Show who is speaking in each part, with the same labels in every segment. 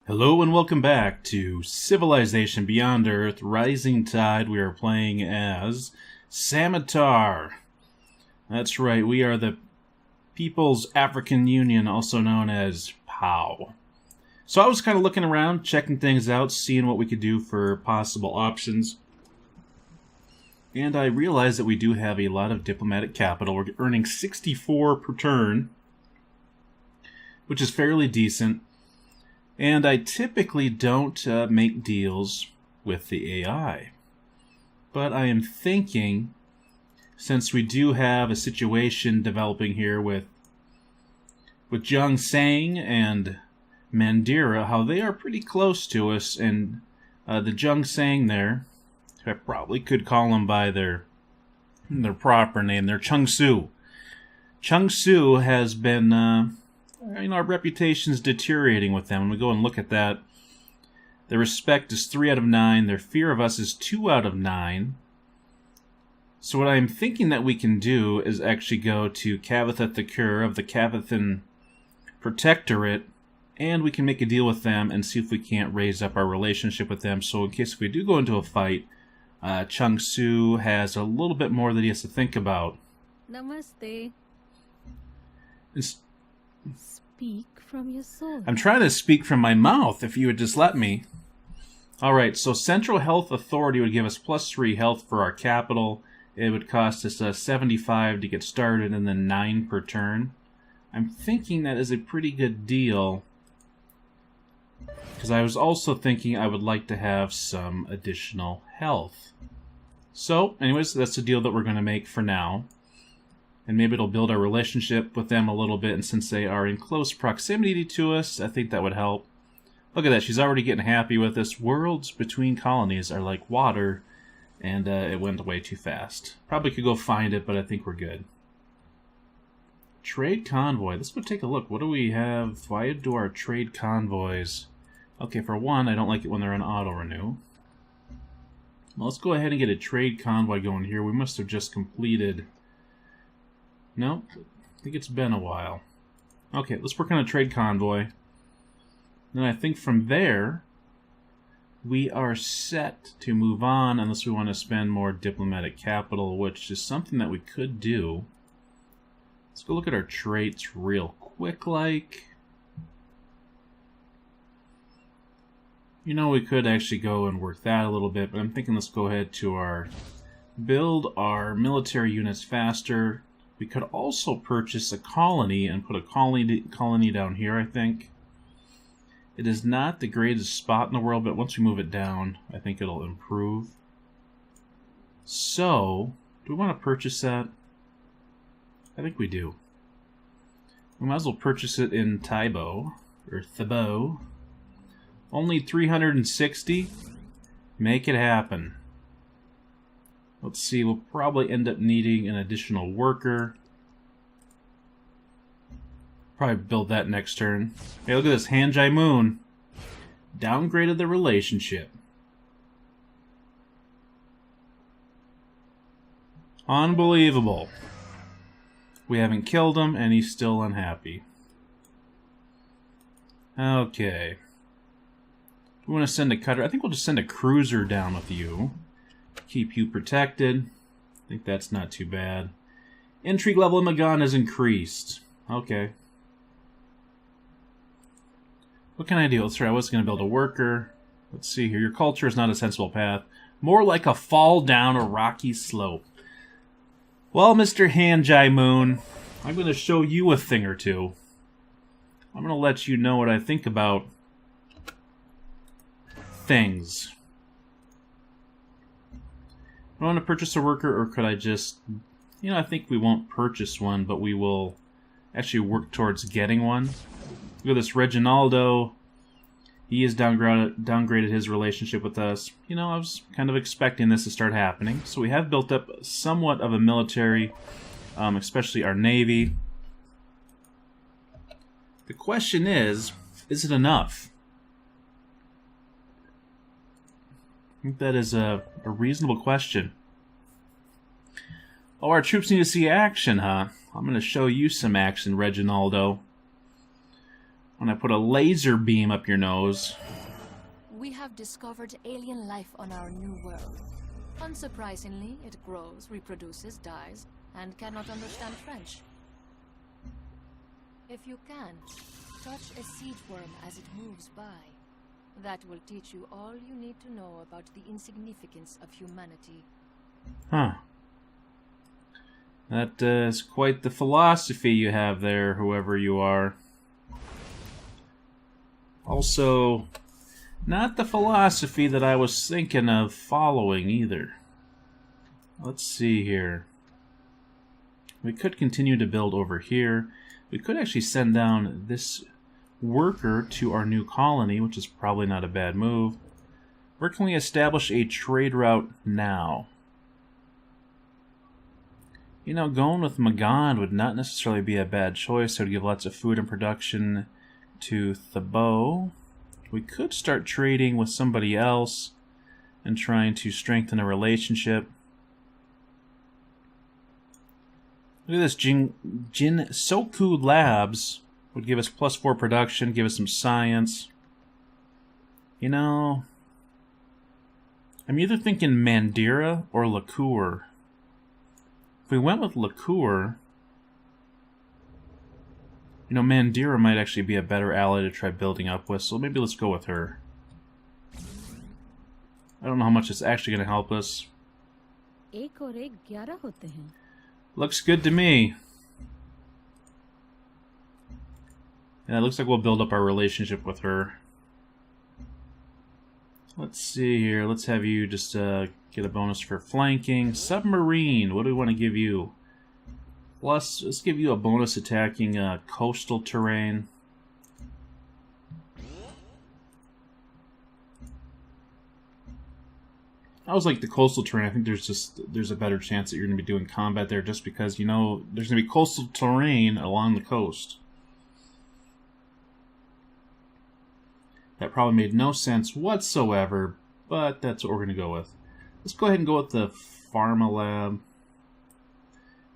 Speaker 1: Hello and welcome back to Civilization Beyond Earth Rising Tide. We are playing as Samatar. That's right, we are the People's African Union, also known as PAU. So I was kind of looking around, checking things out, seeing what we could do for possible options. And I realized that we do have a lot of diplomatic capital. We're earning 64 per turn, which is fairly decent. And I typically don't make deals with the AI. But I am thinking, since we do have a situation developing here with Jung Sang and Mandira, how they are pretty close to us, and the Jung Sang there, I probably could call them by their proper name, they're Chung Su. Chung Su has been... our reputation's deteriorating with them. When we go and look at that, their respect is 3 out of 9. Their fear of us is 2 out of 9. So what I'm thinking that we can do is actually go to Cavitha Thakur of the Cavithan Protectorate, and we can make a deal with them and see if we can't raise up our relationship with them. So in case if we do go into a fight, Chung Su has a little bit more that he has to think about.
Speaker 2: Namaste.
Speaker 1: It's,
Speaker 2: Speak from your soul.
Speaker 1: I'm trying to speak from my mouth, if you would just let me. Alright, so Central Health Authority would give us +3 health for our capital. It would cost us 75 to get started and then 9 per turn. I'm thinking that is a pretty good deal, because I was also thinking I would like to have some additional health. So, anyways, that's the deal that we're going to make for now. And maybe it'll build our relationship with them a little bit, and since they are in close proximity to us, I think that would help. Look at that, she's already getting happy with this. Worlds between colonies are like water, and it went way too fast. Probably could go find it, but I think we're good. Trade convoy, let's go take a look. What do we have? Why do our trade convoys... Okay, for one, I don't like it when they're on auto-renew. Well, let's go ahead and get a trade convoy going here. We must have just completed... No, I think it's been a while. Okay, let's work on a trade convoy. Then I think from there, we are set to move on unless we want to spend more diplomatic capital, which is something that we could do. Let's go look at our traits real quick, like. You know, we could actually go and work that a little bit, but I'm thinking let's go ahead to our... Build our military units faster. We could also purchase a colony and put a colony down here, I think. It is not the greatest spot in the world, but once we move it down, I think it'll improve. So, do we want to purchase that? I think we do. We might as well purchase it in Thibaut, or Thibaut. Only 360. Make it happen. Let's see, we'll probably end up needing an additional worker. Probably build that next turn. Hey, look at this, Hanjai Moon. Downgraded the relationship. Unbelievable. We haven't killed him, and he's still unhappy. Okay. We want to send a cutter. I think we'll just send a cruiser down with you. Keep you protected. I think that's not too bad. Intrigue level in my gun has increased. Okay. What can I do? Let's try. I was going to build a worker. Let's see here. Your culture is not a sensible path. More like a fall down a rocky slope. Well, Mr. Hanjai Moon, I'm going to show you a thing or two. I'm going to let you know what I think about things. I want to purchase a worker, or could I just... You know, I think we won't purchase one, but we will actually work towards getting one. Look at this, Reginaldo. He has downgraded his relationship with us. You know, I was kind of expecting this to start happening. So we have built up somewhat of a military, especially our navy. The question is it enough? I think that is a reasonable question. Oh, our troops need to see action, huh? I'm going to show you some action, Reginaldo. when I put a laser beam up your nose.
Speaker 3: We have discovered alien life on our new world. Unsurprisingly, it grows, reproduces, dies, and cannot understand French. If you can, touch a seed worm as it moves by. That will teach you all you need to know about the insignificance of humanity.
Speaker 1: Huh. That is quite the philosophy you have there, whoever you are. Also, not the philosophy that I was thinking of following either. Let's see here. We could continue to build over here. We could actually send down this worker to our new colony, which is probably not a bad move. Where can we establish a trade route now? You know, going with Magand would not necessarily be a bad choice. It would give lots of food and production to Thabo. We could start trading with somebody else and trying to strengthen a relationship. Look at this, Jin Soku Labs would give us +4 production, give us some science. You know, I'm either thinking Mandira or Liqueur. If we went with Liqueur, you know, Mandira might actually be a better ally to try building up with, so maybe let's go with her. I don't know how much it's actually going to help us.
Speaker 2: 1 और 1 11 होते हैं.
Speaker 1: Looks good to me. Yeah, it looks like we'll build up our relationship with her. Let's see here. Let's have you just get a bonus for flanking. Submarine. What do we want to give you? Plus, let's give you a bonus attacking coastal terrain. I always like the coastal terrain. I think there's a better chance that you're going to be doing combat there just because, you know, there's going to be coastal terrain along the coast. That probably made no sense whatsoever, but that's what we're going to go with. Let's go ahead and go with the Pharma Lab.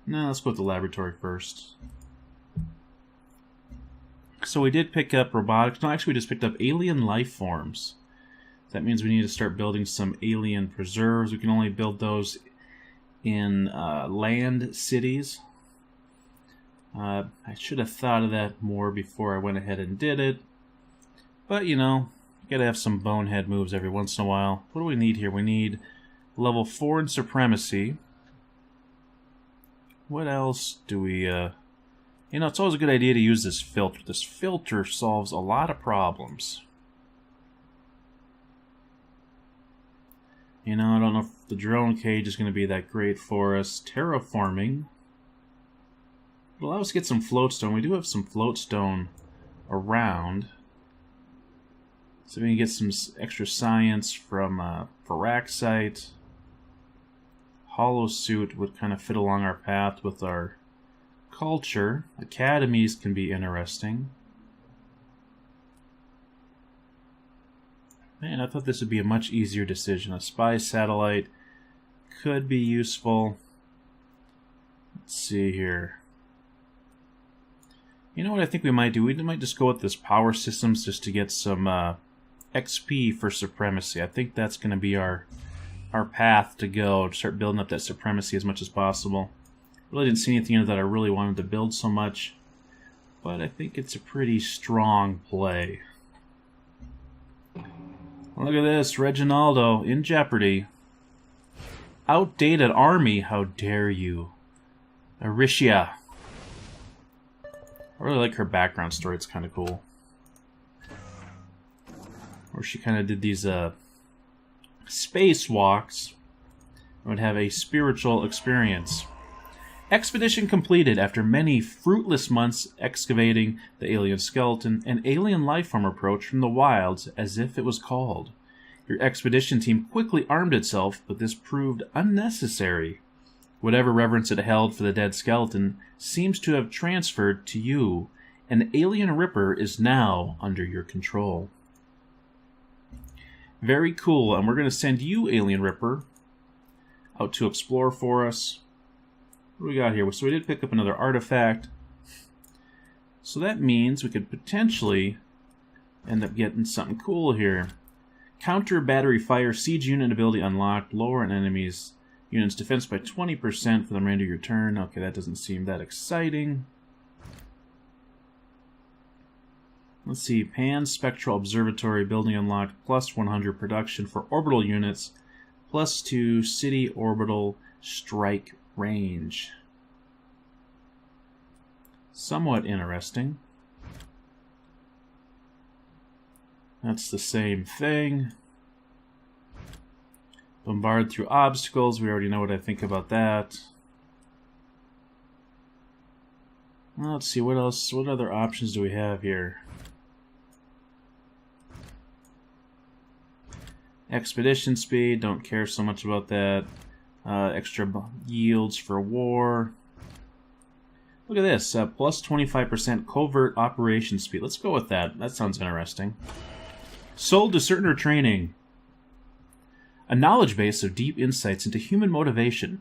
Speaker 1: No, let's go with the laboratory first. So we did pick up robotics. No, actually we just picked up alien life forms. That means we need to start building some alien preserves. We can only build those in land cities. I should have thought of that more before I went ahead and did it. But, you know, you gotta have some bonehead moves every once in a while. What do we need here? We need level 4 in supremacy. What else do we, You know, it's always a good idea to use this filter. This filter solves a lot of problems. You know, I don't know if the drone cage is going to be that great for us. Terraforming. It allows us to get some floatstone. We do have some floatstone around. So we can get some extra science from Paraxite. Hollow suit would kind of fit along our path with our culture. Academies can be interesting. Man, I thought this would be a much easier decision. A spy satellite could be useful. Let's see here. You know what I think we might do? We might just go with this power systems just to get some XP for supremacy. I think that's going to be our path to go. To start building up that supremacy as much as possible. Really didn't see anything in it that I really wanted to build so much. But I think it's a pretty strong play. Look at this, Reginaldo in jeopardy. Outdated army, how dare you. Aricia. I really like her background story, it's kind of cool. Where she kind of did these spacewalks and would have a spiritual experience. Expedition completed after many fruitless months excavating the alien skeleton. An alien life form approached from the wilds as if it was called. Your expedition team quickly armed itself, but this proved unnecessary. Whatever reverence it held for the dead skeleton seems to have transferred to you. An alien Ripper is now under your control. Very cool, and we're going to send you, Alien Ripper, out to explore for us. What do we got here? So we did pick up another artifact. So that means we could potentially end up getting something cool here. Counter battery fire, siege unit ability unlocked, lower an enemy's unit's defense by 20% for the remainder of your turn. Okay, that doesn't seem that exciting. Let's see, Pan-Spectral Observatory building unlocked, plus 100 production for orbital units, plus 2 city orbital strike range. Somewhat interesting. That's the same thing. Bombard through obstacles, we already know what I think about that. Well, let's see, what else, what other options do we have here? Expedition speed, don't care so much about that. Extra yields for war. Look at this, plus 25% covert operation speed. Let's go with that. That sounds interesting. Soul Discerner Training. A knowledge base of deep insights into human motivation.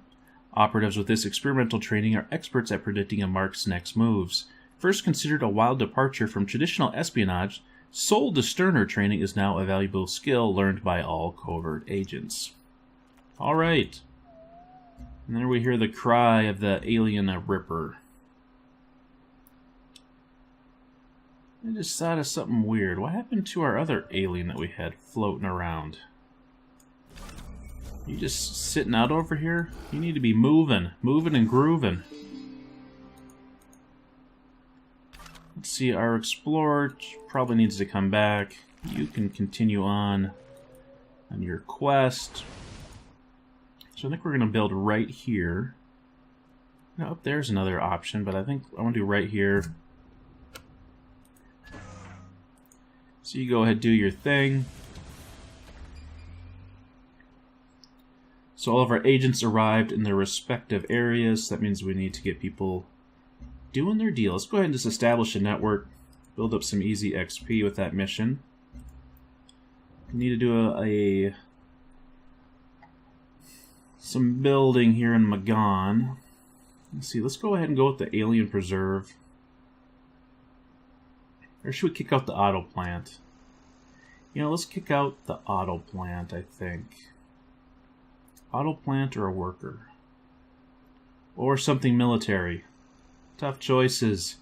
Speaker 1: Operatives with this experimental training are experts at predicting a mark's next moves. First considered a wild departure from traditional espionage, Soul Discerner Training is now a valuable skill learned by all covert agents. Alright. And there we hear the cry of the alien Ripper. I just thought of something weird. What happened to our other alien that we had floating around? You just sitting out over here? You need to be moving. Moving and grooving. Let's see, our explorer probably needs to come back. You can continue on your quest. So I think we're going to build right here. Oh, there's another option, but I think I want to do right here. So you go ahead, do your thing. So all of our agents arrived in their respective areas. That means we need to get people doing their deal. Let's go ahead and just establish a network. Build up some easy XP with that mission. We need to do some building here in Magan. Let's see, let's go ahead and go with the Alien Preserve. Or should we kick out the auto plant? You know, let's kick out the auto plant, I think. Auto plant or a worker? Or something military. Tough choices.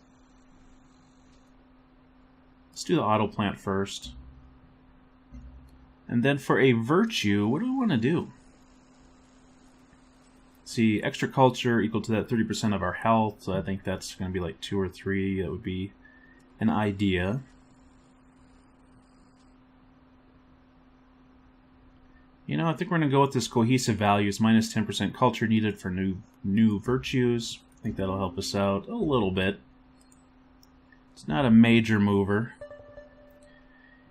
Speaker 1: Let's do the auto plant first. And then for a virtue, what do we want to do? See, extra culture equal to that 30% of our health. So I think that's going to be like 2 or 3. That would be an idea. You know, I think we're going to go with this cohesive values, minus 10% culture needed for new virtues. I think that'll help us out a little bit. It's not a major mover.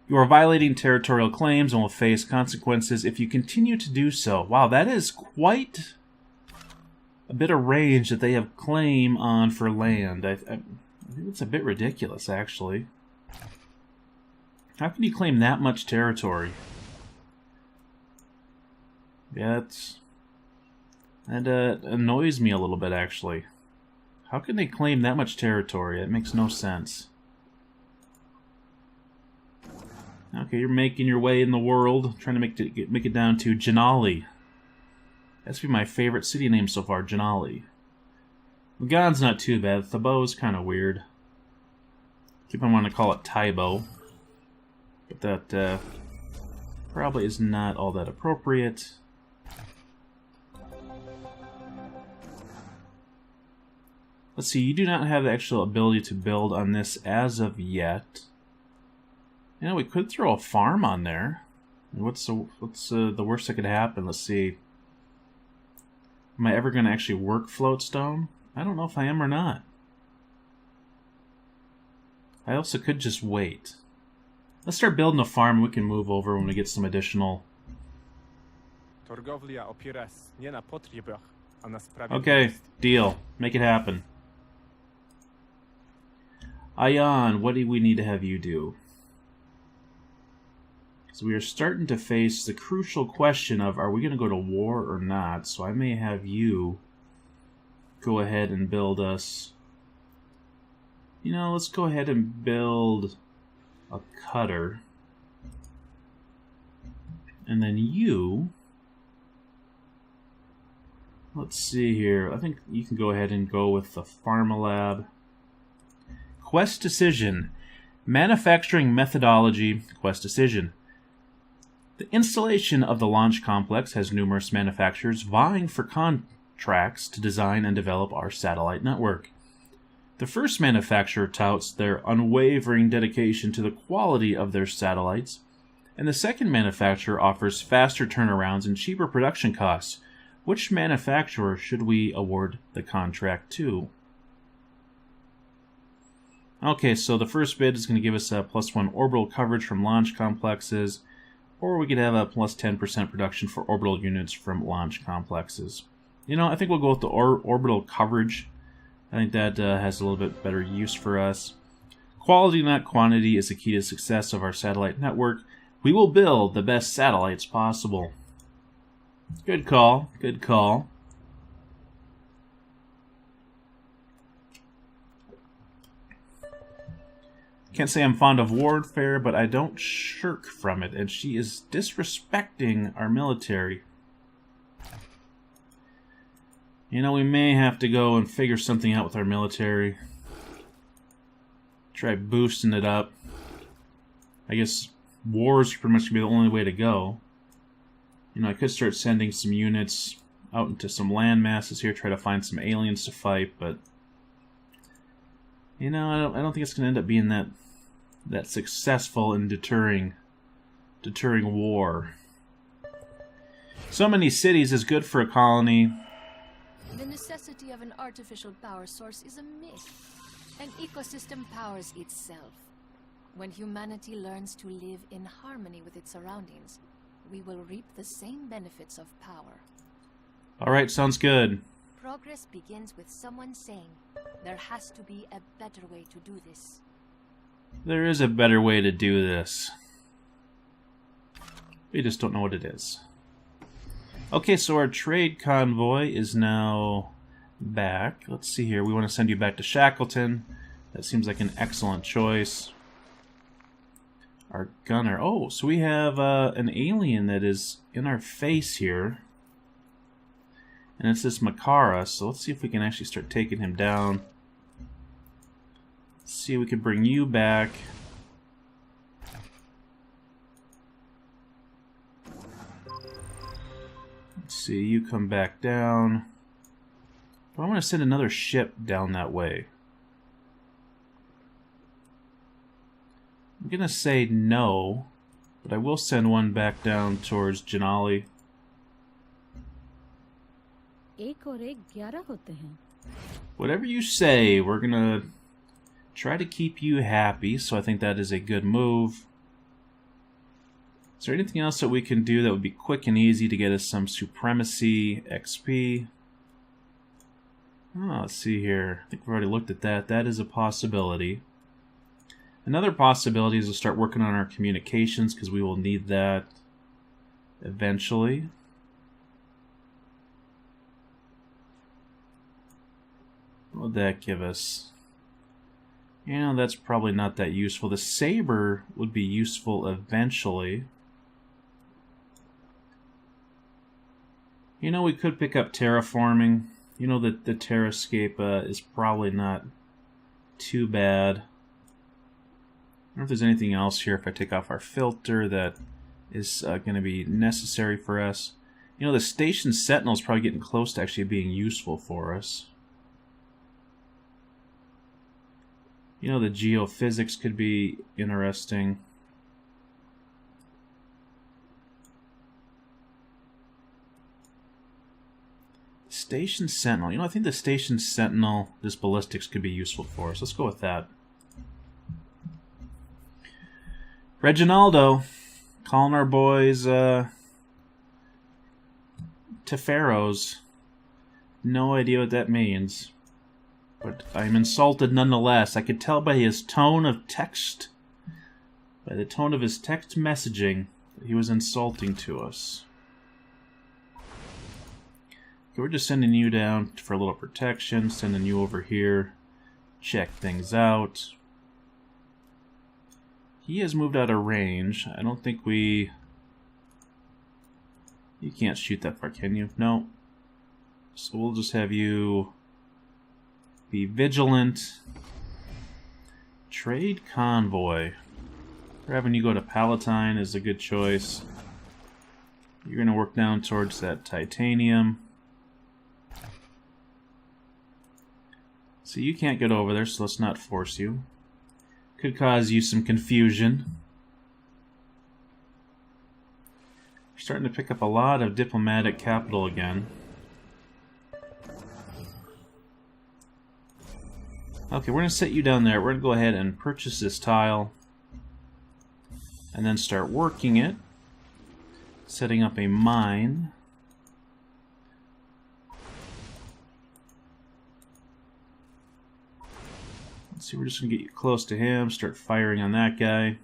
Speaker 1: You are violating territorial claims and will face consequences if you continue to do so. Wow, that is quite a bit of range that they have claim on for land. I think it's a bit ridiculous, actually. How can you claim that much territory? Yeah, that annoys me a little bit, actually. How can they claim that much territory? That makes no sense. Okay, you're making your way in the world, trying to make it down to Janali. That's been my favorite city name so far, Janali. Magan's not too bad. Thabo's kind of weird. Keep on wanting to call it Tybo. But that probably is not all that appropriate. Let's see, you do not have the actual ability to build on this as of yet. You know, we could throw a farm on there. What's the worst that could happen? Let's see. Am I ever going to actually work floatstone? I don't know if I am or not. I also could just wait. Let's start building a farm. We can move over when we get some additional. Okay, deal. Make it happen. Ion, what do we need to have you do? So we are starting to face the crucial question of, are we going to go to war or not? So I may have you go ahead and build us You know, let's go ahead and build a cutter. And then you... Let's see here. I think you can go ahead and go with the Pharmalab. Quest decision. Manufacturing methodology. Quest decision. The installation of the launch complex has numerous manufacturers vying for contracts to design and develop our satellite network. The first manufacturer touts their unwavering dedication to the quality of their satellites, and the second manufacturer offers faster turnarounds and cheaper production costs. Which manufacturer should we award the contract to? Okay, so the first bid is going to give us a +1 orbital coverage from launch complexes, or we could have a +10% production for orbital units from launch complexes. You know, I think we'll go with the orbital coverage. I think that has a little bit better use for us. Quality, not quantity, is the key to success of our satellite network. We will build the best satellites possible. Good call, good call. Can't say I'm fond of warfare, but I don't shirk from it, and she is disrespecting our military. You know, we may have to go and figure something out with our military. Try boosting it up. I guess war is pretty much going to be the only way to go. You know, I could start sending some units out into some land masses here, try to find some aliens to fight, but... You know, I don't think it's going to end up being that successful in deterring war. So many cities is good for a colony.
Speaker 3: The necessity of an artificial power source is a myth. An ecosystem powers itself. When humanity learns to live in harmony with its surroundings, we will reap the same benefits of power.
Speaker 1: Alright, sounds good.
Speaker 3: Progress begins with someone saying, there has to be a better way to do this.
Speaker 1: There is a better way to do this. We just don't know what it is. Okay, so our trade convoy is now back. Let's see here. We want to send you back to Shackleton. That seems like an excellent choice. Our gunner. Oh, so we have an alien that is in our face here. And it's this Makara, so let's see if we can actually start taking him down. Let's see if we can bring you back. Let's see, you come back down. But I want to send another ship down that way. I'm going to say no, but I will send one back down towards Janali.
Speaker 2: एक और एक 11 होते हैं.
Speaker 1: Whatever you say, we're going to try to keep you happy, so I think that is a good move. Is there anything else that we can do that would be quick and easy to get us some supremacy XP? Oh, let's see here. I think we've already looked at that. That is a possibility. Another possibility is to start working on our communications, because we will need that eventually. What would that give us? You know, that's probably not that useful. The saber would be useful eventually. You know, we could pick up terraforming. You know that the Terrascape is probably not too bad. I don't know if there's anything else here if I take off our filter that is going to be necessary for us. You know, the Station Sentinel is probably getting close to actually being useful for us. You know, the geophysics could be interesting. Station Sentinel. You know, I think the Station Sentinel, this ballistics could be useful for us. Let's go with that. Reginaldo, calling our boys Teferos. No idea what that means. But I'm insulted nonetheless. I could tell by his tone of text, by the tone of his text messaging, that he was insulting to us. Okay, we're just sending you down for a little protection, sending you over here. check things out. He has moved out of range. I don't think we... You can't shoot that far, can you? No. So we'll just have you be vigilant. Trade convoy. We're having you go to Palatine is a good choice. You're going to work down towards that titanium. So you can't get over there, so let's not force you. Could cause you some confusion. We're starting to pick up a lot of diplomatic capital again. Okay, we're going to set you down there. We're going to go ahead and purchase this tile. And then start working it. Setting up a mine. Let's see, we're just going to get you close to him. Start firing on that guy.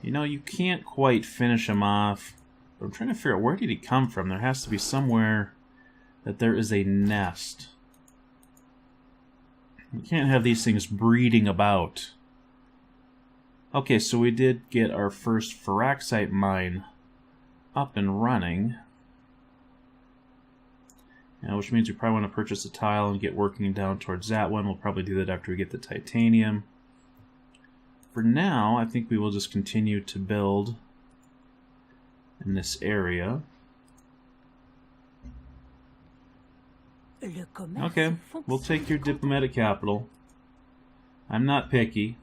Speaker 1: You know, you can't quite finish him off. But I'm trying to figure out, where did he come from? There has to be somewhere that there is a nest. You can't have these things breeding about. Okay, so we did get our first Feraxite mine up and running. Which means we probably want to purchase a tile and get working down towards that one. We'll probably do that after we get the titanium. For now, I think we will just continue to build in this area. Okay, we'll take your diplomatic capital. I'm not picky.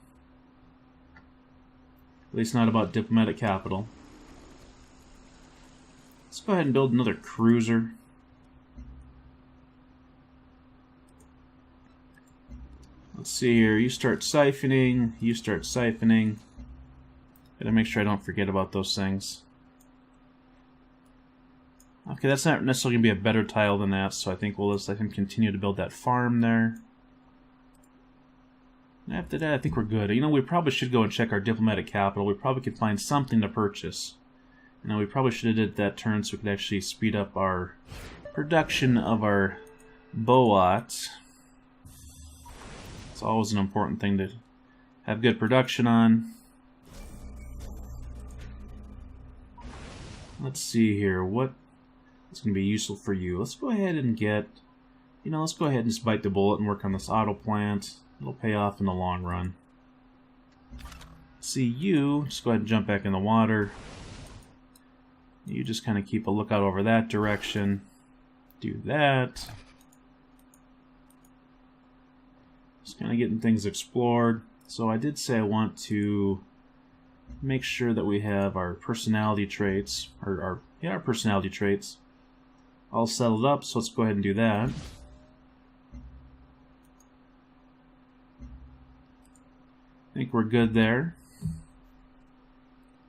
Speaker 1: At least not about diplomatic capital. Let's go ahead and build another cruiser. Let's see here. You start siphoning. You start siphoning. Gotta make sure I don't forget about those things. Okay, that's not necessarily going to be a better tile than that, so I think we'll just let him continue to build that farm there. And after that, I think we're good. You know, we probably should go and check our diplomatic capital. We probably could find something to purchase. You know, we probably should have did that turn so we could actually speed up our production of our boats. It's always an important thing to have good production on. Let's see here. What is going to be useful for you? Let's go ahead and get... You know, let's go ahead and just bite the bullet and work on this auto plant. It'll pay off in the long run. See you. Just go ahead and jump back in the water. You just kind of keep a lookout over that direction. Do that. Just kind of getting things explored. So I did say I want to make sure that we have our personality traits, or our personality traits all settled up, so let's go ahead and do that. I think we're good there.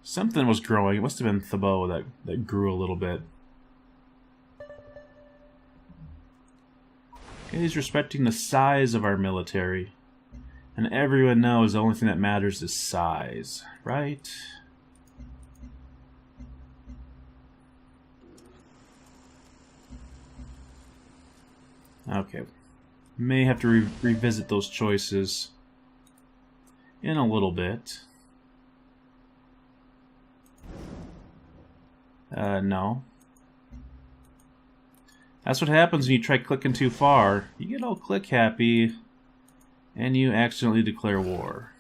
Speaker 1: Something was growing. It must have been Thibaut that grew a little bit. Okay, he's respecting the size of our military. And everyone knows the only thing that matters is size, right? Okay. May have to revisit those choices in a little bit. No. That's what happens when you try clicking too far. You get all click happy and you accidentally declare war.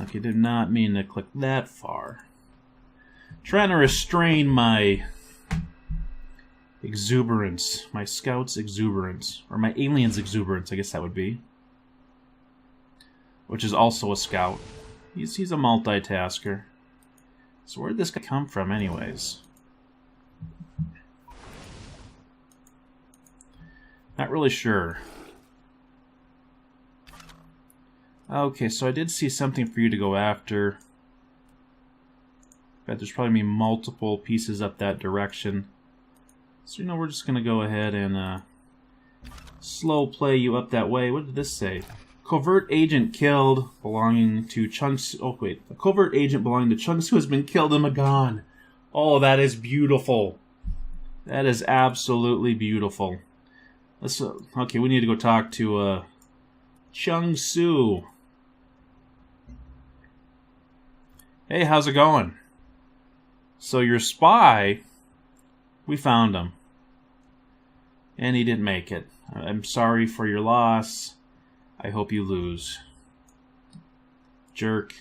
Speaker 1: Okay, did not mean to click that far. Trying to restrain my exuberance, my scout's exuberance, or my alien's exuberance, I guess that would be. Which is also a scout. He's a multitasker. So where did this guy come from anyways? Not really sure. Okay, so I did see something for you to go after. But there's probably multiple pieces up that direction. So, you know, we're just going to go ahead and slow play you up that way. What did this say? Covert agent killed belonging to Chunks. Oh, wait. A covert agent belonging to Chunks who has been killed in Magan. Oh, that is beautiful. That is absolutely beautiful. Let's okay, we need to go talk to Chung Su. Hey, how's it going? So your spy, we found him. And he didn't make it. I'm sorry for your loss. I hope you lose. Jerk.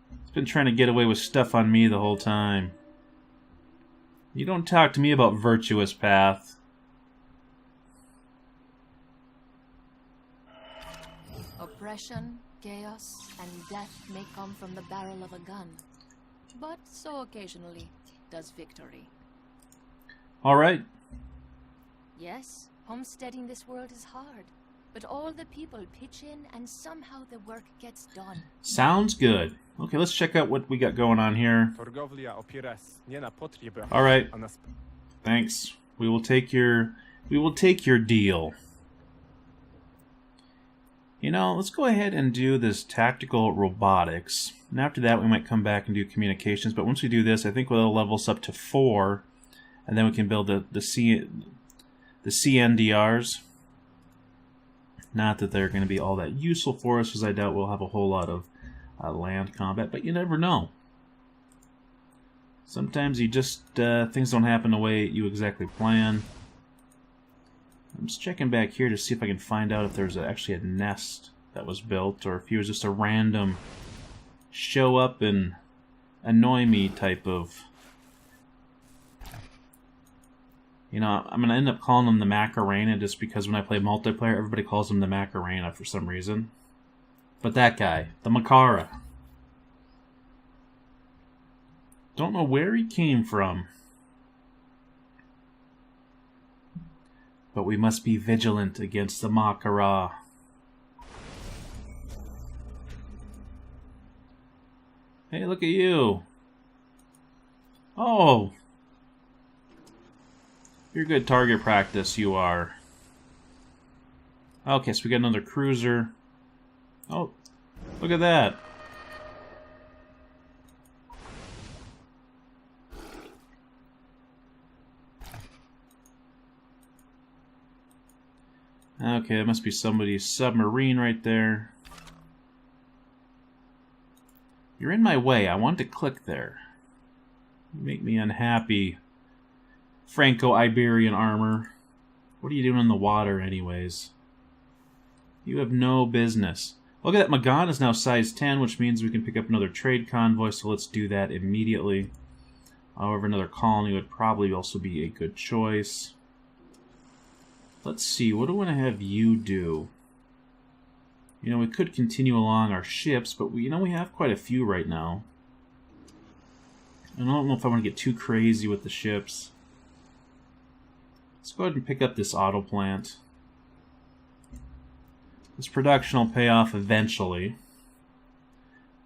Speaker 1: He's been trying to get away with stuff on me the whole time. You don't talk to me about virtuous path.
Speaker 3: Oppression, chaos, and death may come from the barrel of a gun. But so occasionally does victory.
Speaker 1: Alright.
Speaker 3: Yes, homesteading this world is hard. But all the people pitch in and somehow the work gets done.
Speaker 1: Sounds good. Okay, let's check out what we got going on here. Alright. Thanks. We will take your deal. You know, let's go ahead and do this tactical robotics. And after that, we might come back and do communications. But once we do this, I think we'll level us up to 4. And then we can build the CNDRs. Not that they're going to be all that useful for us, because I doubt we'll have a whole lot of land combat. But you never know. Sometimes you just, things don't happen the way you exactly plan. I'm just checking back here to see if I can find out if there's actually a nest that was built, or if he was just a random show up and annoy me type of... You know, I'm going to end up calling him the Macarena just because when I play multiplayer, everybody calls him the Macarena for some reason. But that guy, the Makara. Don't know where he came from. But we must be vigilant against the Makara. Hey, look at you. Oh. You're good target practice, you are. Okay, so we got another cruiser. Oh, look at that. Okay, that must be somebody's submarine right there. You're in my way. I want to click there. You make me unhappy. Franco-Iberian armor. What are you doing in the water anyways? You have no business. Look at that, Magan is now size 10, which means we can pick up another trade convoy, so let's do that immediately. However, another colony would probably also be a good choice. Let's see, what do I want to have you do? You know, we could continue along our ships, but we have quite a few right now. I don't know if I want to get too crazy with the ships. Let's go ahead and pick up this auto plant. This production will pay off eventually.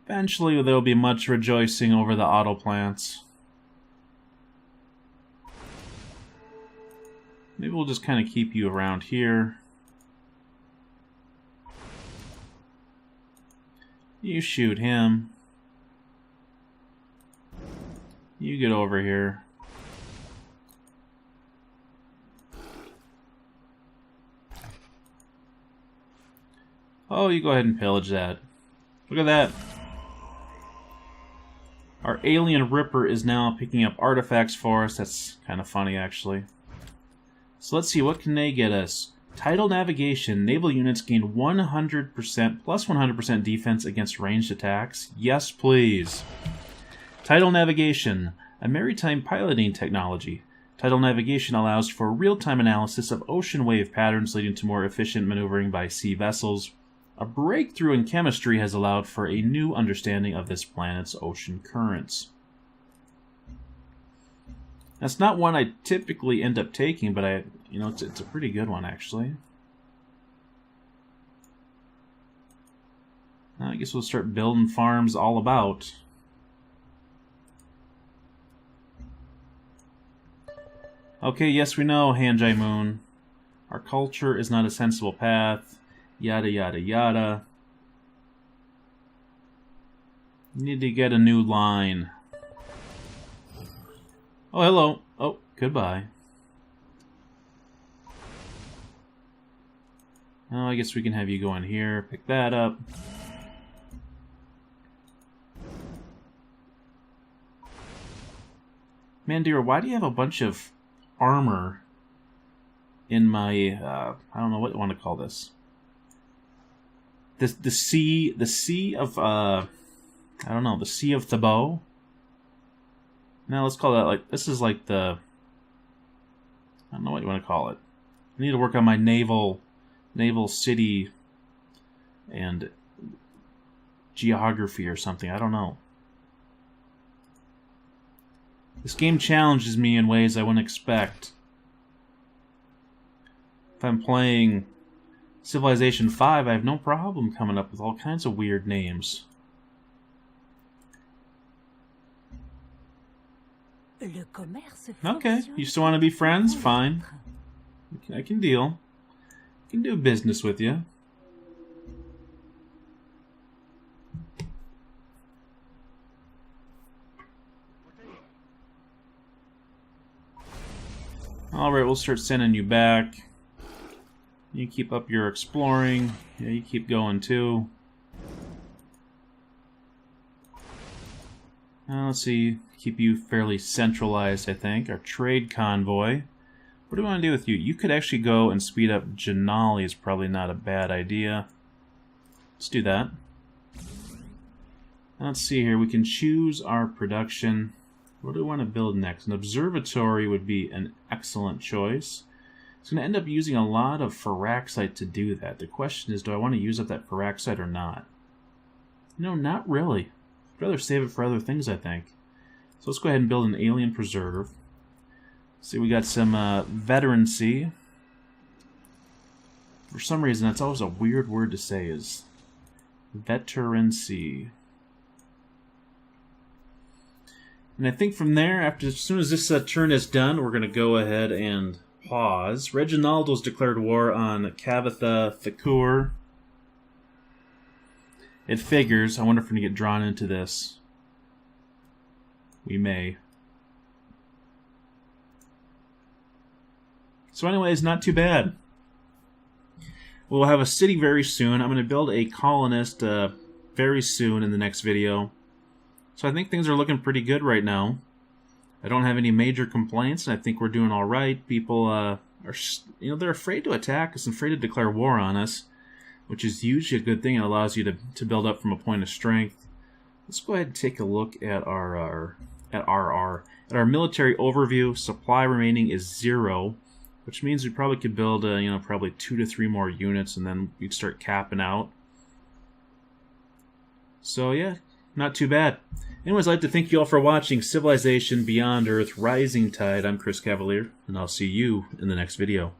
Speaker 1: Eventually there will be much rejoicing over the auto plants. Maybe we'll just kind of keep you around here. You shoot him. You get over here. Oh, you go ahead and pillage that. Look at that. Our alien Ripper is now picking up artifacts for us. That's kind of funny, actually. So let's see, what can they get us? Tidal navigation. Naval units gain 100% plus 100% defense against ranged attacks. Yes, please. Tidal navigation. A maritime piloting technology. Tidal navigation allows for real-time analysis of ocean wave patterns, leading to more efficient maneuvering by sea vessels. A breakthrough in chemistry has allowed for a new understanding of this planet's ocean currents. That's not one I typically end up taking, but it's a pretty good one, actually. Now I guess we'll start building farms all about. Okay, yes, we know, Hanjai Moon. Our culture is not a sensible path. Yada, yada, yada. You need to get a new line. Oh, hello. Oh, goodbye. Oh, I guess we can have you go in here, pick that up. Mandir, why do you have a bunch of armor in my, I don't know what you want to call this. The sea of, I don't know, the Sea of Thabot? Now let's call that, like, this is like the, I don't know what you want to call it. I need to work on my naval city and geography or something, I don't know. This game challenges me in ways I wouldn't expect. If I'm playing Civilization 5, I have no problem coming up with all kinds of weird names. Okay, you still want to be friends? Fine. I can deal. I can do business with you. Alright, we'll start sending you back. You keep up your exploring. Yeah, you keep going too. Let's see. Keep you fairly centralized, I think. Our trade convoy. What do we want to do with you? You could actually go and speed up Janali is probably not a bad idea. Let's do that. Let's see here. We can choose our production. What do we want to build next? An observatory would be an excellent choice. It's going to end up using a lot of Feraxite to do that. The question is, do I want to use up that Feraxite or not? No, not really. I'd rather save it for other things, I think. So let's go ahead and build an alien preserve. See, we got some veterancy. For some reason, that's always a weird word to say, is veterancy. And I think from there, as soon as this turn is done, we're going to go ahead and pause. Reginaldo's declared war on Cavatha Thakur. It figures. I wonder if we're going to get drawn into this. We may. So anyways, not too bad. We'll have a city very soon. I'm going to build a colonist very soon in the next video. So I think things are looking pretty good right now. I don't have any major complaints, and I think we're doing all right. People are, they're afraid to attack us and afraid to declare war on us, which is usually a good thing. It allows you to build up from a point of strength. Let's go ahead and take a look at our military overview. Supply remaining is 0, which means we probably could build probably 2 to 3 more units, and then we'd start capping out. So yeah, not too bad. Anyways, I'd like to thank you all for watching Civilization Beyond Earth Rising Tide. I'm Chris Cavalier, and I'll see you in the next video.